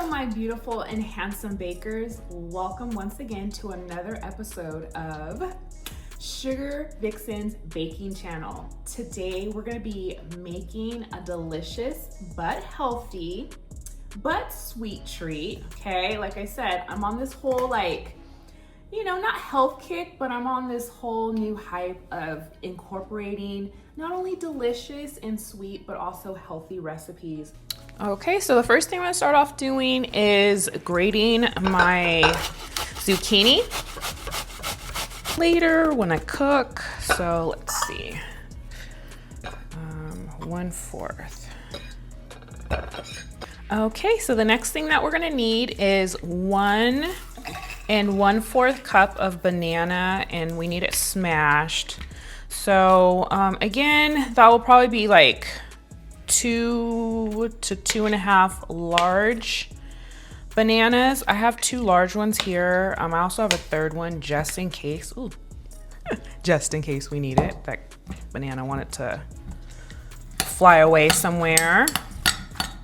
Hello, my beautiful and handsome bakers. Welcome once again to another episode of Sugar Vixen's Baking Channel. Today, we're gonna be making a delicious but healthy but sweet treat, okay? Like I said, I'm on this whole not health kick, but I'm on this whole new hype of incorporating not only delicious and sweet, but also healthy recipes. Okay, so the first thing I'm gonna start off doing is grating my zucchini later when I cook. So let's see, 1/4. Okay, so the next thing that we're gonna need is 1 1/4 cup of banana, and we need it smashed. So again, that will probably be like 2 to 2.5 large bananas. I have 2 large ones here. I also have a third one just in case. Ooh, just in case we need it. That banana wanted to fly away somewhere.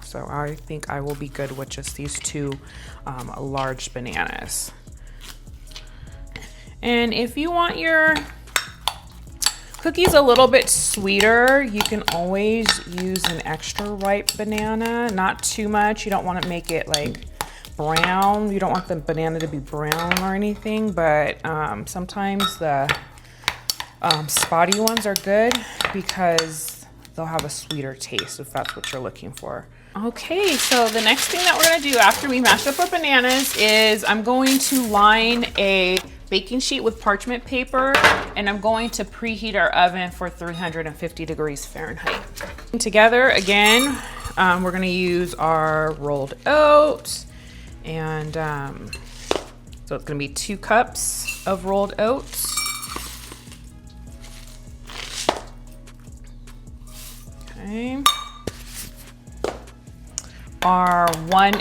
So I think I will be good with just these 2 large bananas. And if you want your cookies a little bit sweeter, you can always use an extra ripe banana, not too much. You don't want to make it like brown. You don't want the banana to be brown or anything, but sometimes the spotty ones are good because they'll have a sweeter taste if that's what you're looking for. Okay, so the next thing that we're gonna do after we mash up our bananas is I'm going to line a baking sheet with parchment paper, and I'm going to preheat our oven for 350 degrees Fahrenheit. Together again, we're gonna use our rolled oats, and so it's gonna be 2 cups of rolled oats. Okay. Our 1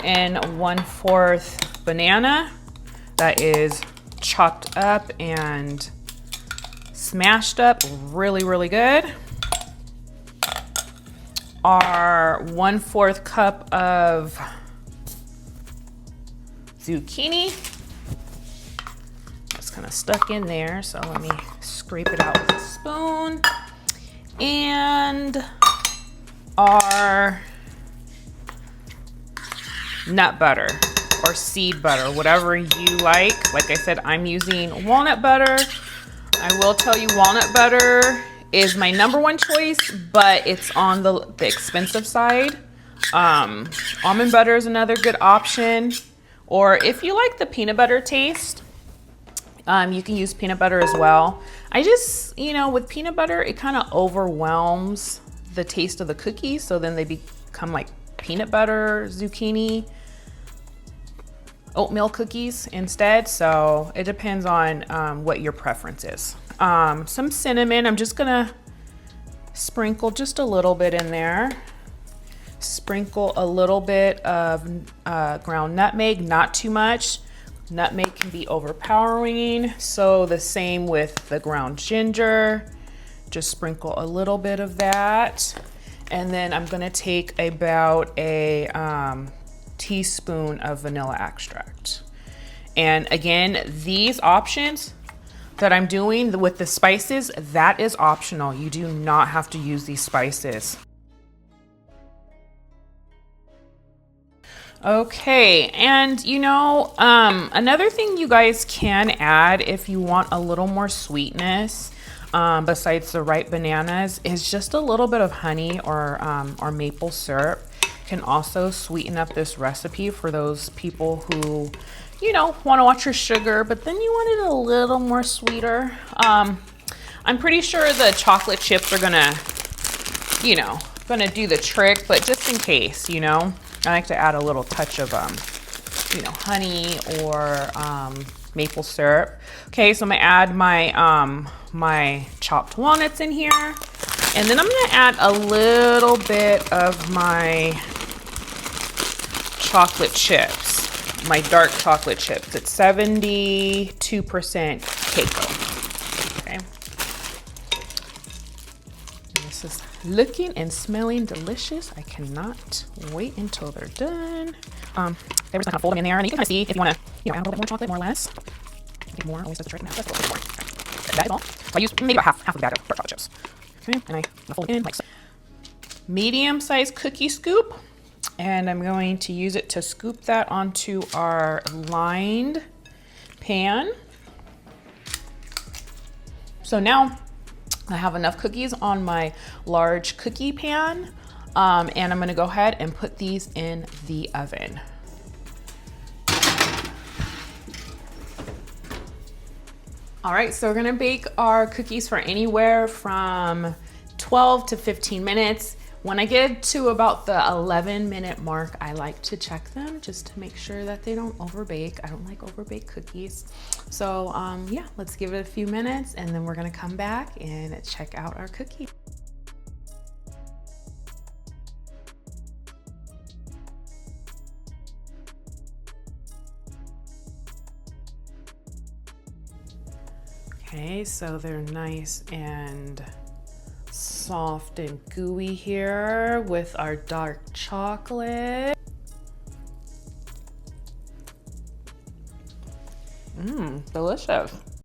1/4 banana that is chopped up and smashed up really good. Our 1/4 cup of zucchini. It's kind of stuck in there, so let me scrape it out with a spoon. And our nut butter or seed butter, whatever you like. Like I said, I'm using walnut butter. I will tell you, walnut butter is my #1 choice, but it's on the expensive side. Almond butter is another good option. Or if you like the peanut butter taste, you can use peanut butter as well. I just, with peanut butter, it kind of overwhelms the taste of the cookies. So then they become like peanut butter zucchini oatmeal cookies instead. So it depends on what your preference is. Some cinnamon, I'm just gonna sprinkle just a little bit in there. Sprinkle a little bit of ground nutmeg, not too much. Nutmeg can be overpowering. So the same with the ground ginger. Just sprinkle a little bit of that. And then I'm gonna take about a teaspoon of vanilla extract. And again, these options that I'm doing with the spices, that is optional. You do not have to use these spices. Okay, and another thing you guys can add if you want a little more sweetness, besides the ripe bananas, is just a little bit of honey or maple syrup. Can also sweeten up this recipe for those people who, want to watch your sugar, but then you want it a little more sweeter. I'm pretty sure the chocolate chips are gonna do the trick, but just in case, I like to add a little touch of, honey or maple syrup. Okay, so I'm gonna add my chopped walnuts in here, and then I'm gonna add a little bit of my chocolate chips, my dark chocolate chips. It's 72% cacao. Okay. And this is looking and smelling delicious. I cannot wait until they're done. They were just gonna fold them in there, and you can kind of see if you want to, add a little bit more chocolate, more or less. Get more. Always does the trick. Now that's a little bit more. Okay. That is all. So I use maybe about half of the bag of dark chocolate chips. Okay, and I fold it in like so. Medium-sized cookie scoop, and I'm going to use it to scoop that onto our lined pan. So now I have enough cookies on my large cookie pan, and I'm gonna go ahead and put these in the oven. All right, so we're gonna bake our cookies for anywhere from 12 to 15 minutes. When I get to about the 11-minute mark, I like to check them just to make sure that they don't overbake. I don't like overbaked cookies. So yeah, let's give it a few minutes, and then we're gonna come back and check out our cookie. Okay, so they're nice and soft and gooey here with our dark chocolate. Delicious.